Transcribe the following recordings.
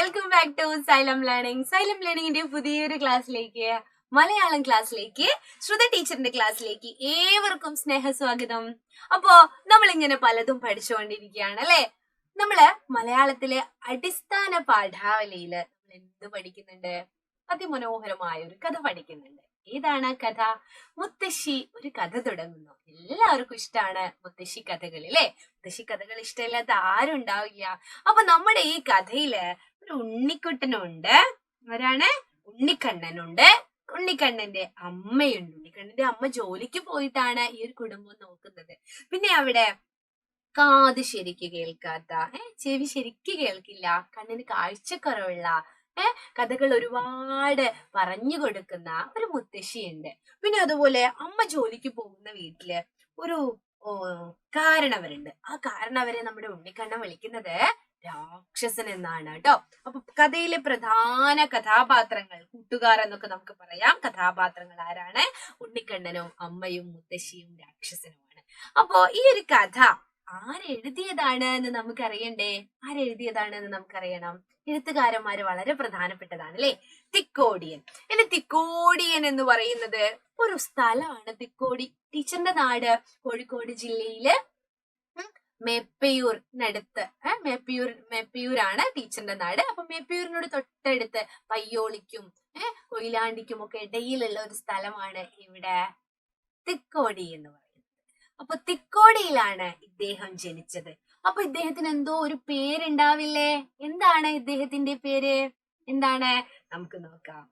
Welcome back to Xylem learning. Xylem ലേണിംഗിന്റെ പുതിയൊരു ക്ലാസ്സിലേക്ക്, മലയാളം ക്ലാസ്സിലേക്ക്, ശ്രുത ടീച്ചറിന്റെ ക്ലാസ്സിലേക്ക് ഏവർക്കും സ്നേഹസ്വാഗതം. അപ്പോ നമ്മളിങ്ങനെ പലതും പഠിച്ചുകൊണ്ടിരിക്കുകയാണ് അല്ലെ. നമ്മള് മലയാളത്തിലെ അടിസ്ഥാന പാഠാവലിയില് എന്ത് പഠിക്കുന്നുണ്ട്? അതിമനോഹരമായ ഒരു കഥ പഠിക്കുന്നുണ്ട്. ഏതാണ് കഥ? മുത്തശ്ശി ഒരു കഥ തുടങ്ങുന്നു. എല്ലാവർക്കും ഇഷ്ടമാണ് മുത്തശ്ശി കഥകൾ അല്ലെ. മുത്തശ്ശി കഥകൾ ഇഷ്ടമില്ലാത്ത ആരും ഉണ്ടാവില്ല. അപ്പൊ നമ്മുടെ ഈ കഥയില് ഒരു ഉണ്ണിക്കുട്ടനുണ്ട്. ആരാണ്? ഉണ്ണിക്കണ്ണനുണ്ട്. ഉണ്ണിക്കണ്ണന്റെ അമ്മയുണ്ട്. ഉണ്ണിക്കണ്ണന്റെ അമ്മ ജോലിക്ക് പോയിട്ടാണ് ഈ ഒരു കുടുംബം നോക്കുന്നത്. പിന്നെ അവിടെ കാത് ശരിക്ക് കേൾക്കാത്ത, ചെവി ശരിക്ക് കേൾക്കില്ല, കണ്ണിന് കാഴ്ചക്കുറവുള്ള, കഥകൾ ഒരുപാട് പറഞ്ഞു കൊടുക്കുന്ന ഒരു മുത്തശ്ശിയുണ്ട്. പിന്നെ അതുപോലെ അമ്മ ജോലിക്ക് പോകുന്ന വീട്ടില് ഒരു കാരണവരുണ്ട്. ആ കാരണവരെ നമ്മുടെ ഉണ്ണിക്കണ്ണൻ വിളിക്കുന്നത് രാക്ഷസൻ എന്നാണ് കേട്ടോ. അപ്പൊ കഥയിലെ പ്രധാന കഥാപാത്രങ്ങൾ, കൂട്ടുകാർ എന്നൊക്കെ നമുക്ക് പറയാം. കഥാപാത്രങ്ങൾ ആരാണ്? ഉണ്ണിക്കണ്ണനും അമ്മയും മുത്തശ്ശിയും രാക്ഷസനുമാണ്. അപ്പോ ഈ ഒരു കഥ ആരെഴുതിയതാണ് എന്ന് നമുക്കറിയണ്ടേ? ആരെഴുതിയതാണ് എന്ന് നമുക്കറിയണം. എഴുത്തുകാരന്മാര് വളരെ പ്രധാനപ്പെട്ടതാണ് അല്ലെ. തിക്കോടിയൻ. ഇനി തിക്കോടിയൻ എന്ന് പറയുന്നത് ഒരു സ്ഥലമാണ്. തിക്കോടി ടീച്ചറിന്റെ നാട് കോഴിക്കോട് ജില്ലയില് മേപ്പയൂരിനടുത്ത്, മേപ്പയൂരാണ് ടീച്ചറിന്റെ നാട്. അപ്പൊ മേപ്പയൂരിനോട് തൊട്ടടുത്ത് പയ്യോളിക്കും കൊയിലാണ്ടിക്കും ഒക്കെ ഇടയിലുള്ള ഒരു സ്ഥലമാണ് ഇവിടെ തിക്കോടി എന്ന് പറയുന്നത്. അപ്പൊ തിക്കോടിയിലാണ് ഇദ്ദേഹം ജനിച്ചത്. അപ്പൊ ഇദ്ദേഹത്തിന് എന്തോ ഒരു പേരുണ്ടാവില്ലേ? എന്താണ് ഇദ്ദേഹത്തിന്റെ പേര്? എന്താണ്? നമുക്ക് നോക്കാം.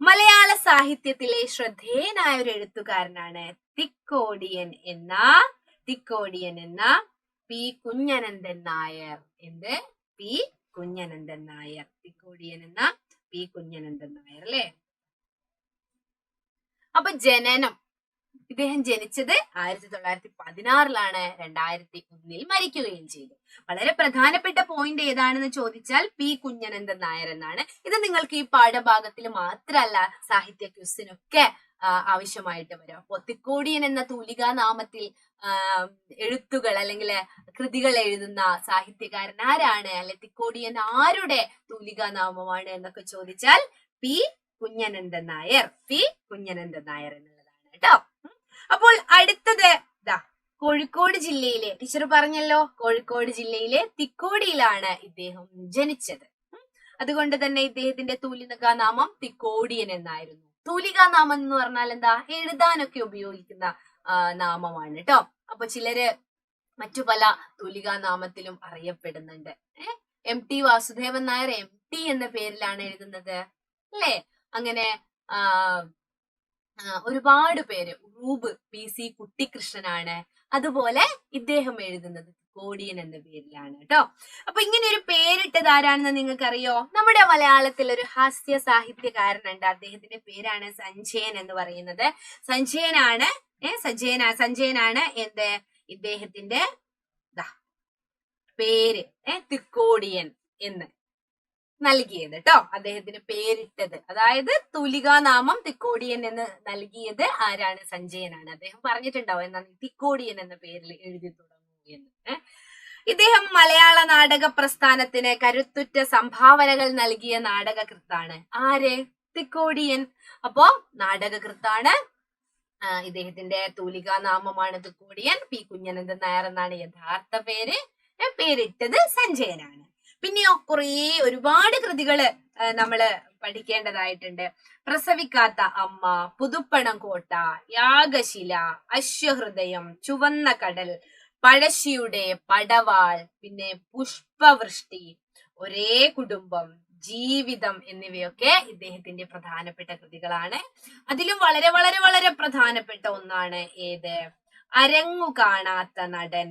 മലയാള സാഹിത്യത്തിലെ ശ്രദ്ധേയനായ ഒരു എഴുത്തുകാരനാണ് തിക്കോടിയൻ എന്ന പി കുഞ്ഞനന്ദൻ നായർ. എന്ത്? പി കുഞ്ഞനന്ദൻ നായർ. തിക്കോടിയൻ എന്ന പി കുഞ്ഞനന്ദൻ നായർ അല്ലെ. അപ്പൊ ജനനം, ഇദ്ദേഹം ജനിച്ചത് 1916 2001 മരിക്കുകയും ചെയ്തു. വളരെ പ്രധാനപ്പെട്ട പോയിന്റ് ഏതാണെന്ന് ചോദിച്ചാൽ പി കുഞ്ഞനന്ദൻ നായർ എന്നാണ്. ഇത് നിങ്ങൾക്ക് ഈ പാഠഭാഗത്തിൽ മാത്രമല്ല, സാഹിത്യ ക്വിസിനൊക്കെ ആവശ്യമായിട്ട് വരും. അപ്പൊ തിക്കോടിയൻ എന്ന തൂലികാ നാമത്തിൽ എഴുത്തുകൾ അല്ലെങ്കിൽ കൃതികൾ എഴുതുന്ന സാഹിത്യകാരൻ ആരാണ്? അല്ലെ തിക്കോടിയൻ ആരുടെ തൂലികാ നാമമാണ് എന്നൊക്കെ ചോദിച്ചാൽ പി കുഞ്ഞനന്ദൻ നായർ. പി കുഞ്ഞനന്ദൻ നായർ എന്നുള്ളതാണ് കേട്ടോ. അപ്പോൾ അടുത്തത് കോഴിക്കോട് ജില്ലയിലെ, ടീച്ചർ പറഞ്ഞല്ലോ, കോഴിക്കോട് ജില്ലയിലെ തിക്കോടിയിലാണ് ഇദ്ദേഹം ജനിച്ചത്. അതുകൊണ്ട് തന്നെ ഇദ്ദേഹത്തിന്റെ തൂലികാ നാമം തിക്കോടിയൻ എന്നായിരുന്നു. തൂലികാ നാമം എന്ന് പറഞ്ഞാൽ എന്താ? എഴുതാനൊക്കെ ഉപയോഗിക്കുന്ന നാമമാണ് കേട്ടോ. അപ്പൊ ചിലര് മറ്റു പല തൂലികാ നാമത്തിലും അറിയപ്പെടുന്നുണ്ട്. MT വാസുദേവൻ നായർ MT എന്ന പേരിലാണ് എഴുതുന്നത് അല്ലേ. അങ്ങനെ ഒരുപാട് പേര്. ഉറൂബ് PC കുട്ടിക്കൃഷ്ണനാണ്. അതുപോലെ ഇദ്ദേഹം എഴുതുന്നത് തിക്കോടിയൻ എന്ന പേരിലാണ് കേട്ടോ. അപ്പൊ ഇങ്ങനെ ഒരു പേരിട്ടത് ആരാണെന്ന് നിങ്ങൾക്കറിയോ? നമ്മുടെ മലയാളത്തിൽ ഒരു ഹാസ്യ സാഹിത്യകാരനുണ്ട്. അദ്ദേഹത്തിന്റെ പേരാണ് സഞ്ജയൻ എന്ന് പറയുന്നത്. സഞ്ജയനാണ് എന്ത് ഇദ്ദേഹത്തിന്റെ പേര് തിക്കോടിയൻ എന്ന് നൽകിയത് കേട്ടോ. അദ്ദേഹത്തിന് പേരിട്ടത്, അതായത് തൂലികാ നാമം തിക്കോടിയൻ എന്ന് നൽകിയത് ആരാണ്? സഞ്ജയനാണ്. അദ്ദേഹം പറഞ്ഞിട്ടുണ്ടാവും എന്നാണ് തിക്കോടിയൻ എന്ന പേരിൽ എഴുതി തുടങ്ങും എന്ന്. ഇദ്ദേഹം മലയാള നാടക പ്രസ്ഥാനത്തിന് കരുത്തുറ്റ സംഭാവനകൾ നൽകിയ നാടകകൃത്താണ്. ആര്? തിക്കോടിയൻ. അപ്പോ നാടകകൃത്താണ്. ഇദ്ദേഹത്തിന്റെ തൂലികാ നാമമാണ് തിക്കോടിയൻ. പി കുഞ്ഞനന്ദൻ നായർ എന്നാണ് യഥാർത്ഥ പേര്. പേരിട്ടത് സഞ്ജയനാണ്. പിന്നെയോ ഒരുപാട് കൃതികള് നമ്മള് പഠിക്കേണ്ടതായിട്ടുണ്ട്. പ്രസവിക്കാത്ത അമ്മ, പുതുപ്പണം കോട്ട, യാഗശില, അശ്വഹൃദയം, ചുവന്ന കടൽ, പഴശ്ശിയുടെ പടവാൾ, പിന്നെ പുഷ്പവൃഷ്ടി, ഒരേ കുടുംബം, ജീവിതം എന്നിവയൊക്കെ ഇദ്ദേഹത്തിന്റെ പ്രധാനപ്പെട്ട കൃതികളാണ്. അതിലും വളരെ വളരെ വളരെ പ്രധാനപ്പെട്ട ഒന്നാണ് ഏത്? അരങ്ങു കാണാത്ത നടൻ.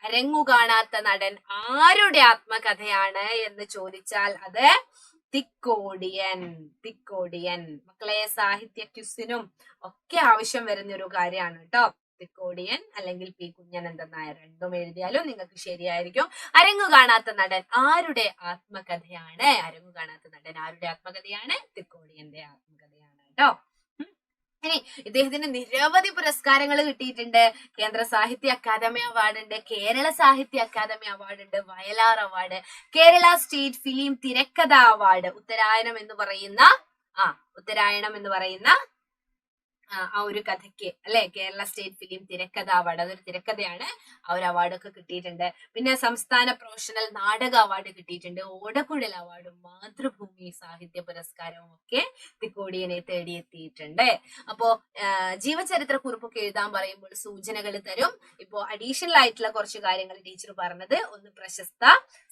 അരങ്ങു കാണാത്ത നടൻ ആരുടെ ആത്മകഥയാണ് എന്ന് ചോദിച്ചാൽ അത് തിക്കോടിയൻ. മക്കളെ, സാഹിത്യ ക്വിസിനും ഒക്കെ ആവശ്യം വരുന്ന ഒരു കാര്യമാണ് കേട്ടോ. തിക്കോടിയൻ അല്ലെങ്കിൽ പി കുഞ്ഞനന്ദൻ നായർ, രണ്ടും എഴുതിയാലും നിങ്ങൾക്ക് ശരിയായിരിക്കും. അരങ്ങു കാണാത്ത നടൻ ആരുടെ ആത്മകഥയാണ്? അരങ്ങു കാണാത്ത നടൻ ആരുടെ ആത്മകഥയാണ്? തിക്കോടിയന്റെ ആത്മകഥയാണ് കേട്ടോ. ഇനി ഇദ്ദേഹത്തിന് നിരവധി പുരസ്കാരങ്ങൾ കിട്ടിയിട്ടുണ്ട്. കേന്ദ്ര സാഹിത്യ അക്കാദമി അവാർഡ് ഉണ്ട്, കേരള സാഹിത്യ അക്കാദമി അവാർഡ് ഉണ്ട്, Vayalar award, Kerala state film തിരക്കഥ അവാർഡ്, ഉത്തരായണം എന്ന് പറയുന്ന ആ ഒരു കഥയ്ക്ക് അല്ലെ കേരള സ്റ്റേറ്റ് ഫിലിം തിരക്കഥ അവാർഡ്, അതൊരു തിരക്കഥയാണ്. ആ ഒരു അവാർഡൊക്കെ കിട്ടിയിട്ടുണ്ട്. പിന്നെ സംസ്ഥാന പ്രൊഫഷണൽ നാടക അവാർഡ് കിട്ടിയിട്ടുണ്ട്. ഓടക്കുഴൽ അവാർഡും മാതൃഭൂമി സാഹിത്യ പുരസ്കാരവും ഒക്കെ തിക്കോടിയനെ തേടിയെത്തിയിട്ടുണ്ട്. അപ്പോ ജീവചരിത്ര കുറിപ്പൊക്കെ എഴുതാൻ പറയുമ്പോൾ സൂചനകൾ തരും. ഇപ്പോ അഡീഷണൽ ആയിട്ടുള്ള കുറച്ച് കാര്യങ്ങൾ ടീച്ചർ പറഞ്ഞത്, ഒന്ന് പ്രശസ്ത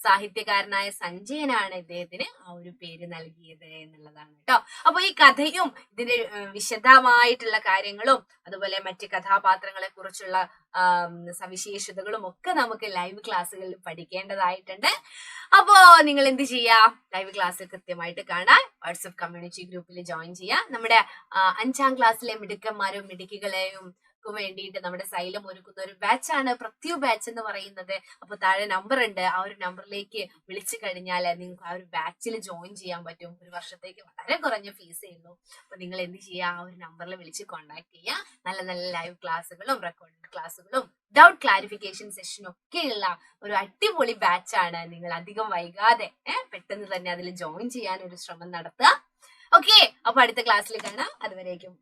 സാഹിത്യകാരനായ സഞ്ജയനാണ് ഇദ്ദേഹത്തിന് ആ ഒരു പേര് നൽകിയത് എന്നുള്ളതാണ് കേട്ടോ. അപ്പൊ ഈ കഥയും ഇതിന്റെ വിശദമായിട്ടുള്ള കാര്യങ്ങളും അതുപോലെ മറ്റ് കഥാപാത്രങ്ങളെ കുറിച്ചുള്ള സവിശേഷതകളും ഒക്കെ നമുക്ക് ലൈവ് ക്ലാസ്സുകളിൽ പഠിക്കേണ്ടതായിട്ടുണ്ട്. അപ്പോ നിങ്ങൾ എന്ത് ചെയ്യാ, ലൈവ് ക്ലാസ് കൃത്യമായിട്ട് കാണാൻ വാട്സപ്പ് കമ്മ്യൂണിറ്റി ഗ്രൂപ്പിൽ ജോയിൻ ചെയ്യാം. നമ്മുടെ 5ാം ക്ലാസ്സിലെ മിടുക്കന്മാരും മിടുക്കികളെയും വേണ്ടിയിട്ട് നമ്മുടെ സൈലം ഒരുക്കുന്ന ഒരു ബാച്ചാണ് പ്രത്യു ബാച്ച് എന്ന് പറയുന്നത്. അപ്പൊ താഴെ നമ്പർ ഉണ്ട്, ആ ഒരു നമ്പറിലേക്ക് വിളിച്ചു കഴിഞ്ഞാൽ നിങ്ങൾക്ക് ആ ഒരു ബാച്ചിൽ ജോയിൻ ചെയ്യാൻ പറ്റും. ഒരു വർഷത്തേക്ക് വളരെ കുറഞ്ഞ ഫീസേ ഉള്ളൂ. അപ്പൊ നിങ്ങൾ എന്ത് ചെയ്യുക, ആ ഒരു നമ്പറിൽ വിളിച്ച് കോൺടാക്ട് ചെയ്യുക. നല്ല നല്ല ലൈവ് ക്ലാസ്സുകളും റെക്കോർഡഡ് ക്ലാസ്സുകളും ഡൗട്ട് ക്ലാരിഫിക്കേഷൻ സെഷനും ഒക്കെ ഉള്ള ഒരു അടിപൊളി ബാച്ചാണ്. നിങ്ങൾ അധികം വൈകാതെ പെട്ടെന്ന് തന്നെ അതിൽ ജോയിൻ ചെയ്യാൻ ഒരു ശ്രമം നടത്തുക. ഓക്കെ, അപ്പൊ അടുത്ത ക്ലാസ്സിൽ കാണാം. അതുവരേക്കും